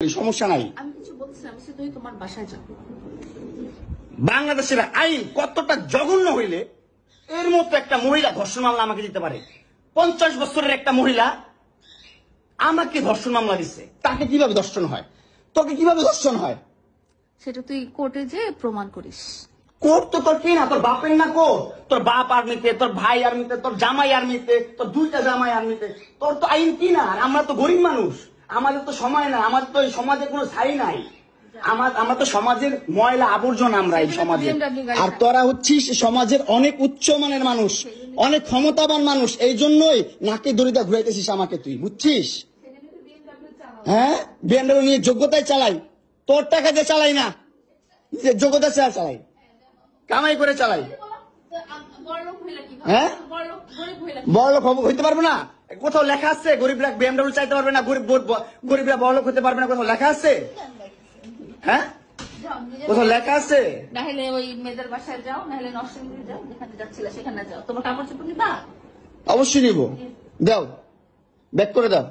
সমস্যা নাই। আমি কিছু বলছিলাম, তুই তোমার বাসায় যাও। বাংলাদেশের আইন কতটা জঘন্য হইলে এর মতো একটা মহিলা ধর্ষণ মামলা আমাকে দিতে পারে? 50 বছরের একটা মহিলা আমাকে ধর্ষণ মামলা দিচ্ছে, তাকে কিভাবে ধর্ষণ হয়? তোকে কিভাবে ধর্ষণ হয়? সেটা তুই কোর্টে যে প্রমাণ করিস। কোর্ট তো তোর কি না, তোর বাপের না কোর্ট? তোর বাপ আর্মিতে, তোর ভাই আর্মিতে, তোর জামাই আর্মিতে, তোর দুইটা জামাই আর্মিতে। তোর তো আইন কি না? আর আমরা তো গরিব মানুষ, আমাদের তো সময় না, আমাদের তো এই সমাজে কোনো ছাই নাই। আমরা তো সমাজের ময়লা আবর্জনা, আমরা এই সমাজে। আর তোরা হচ্ছিস সমাজের অনেক উচ্চমানের মানুষ, অনেক ক্ষমতাবান মানুষ, এই জন্যই নাকে দড়িটা ঘুরাইতেছিস আমাকে, তুই বুঝছিস? হ্যাঁ, বিএমডব্লিউ নিয়ে যোগ্যতায় চালাই, তোর টাকা দিয়ে চালাই না, নিজের যোগ্যতা চালাই, কামাই করে চালাই। হ্যাঁ, বড়লোক হইতে পারবো না? কোথাও লেখা আছে গরিবরা বিএমডব্লিউ চাইতে পারবে না? গরিবরা বড়লোক হতে পারবে না? কোথাও লেখা আছে? হ্যাঁ, কোথাও লেখা আছে? না হলে ওই মেয়েদের বাসায় যাও, না হলে নরসিংদী যাও, যেখানে যাচ্ছিলে সেখানে যাও। তোমার কাপড় চোপড় নিবা? অবশ্যই নিবো। দাও, ব্যাক করে দাও।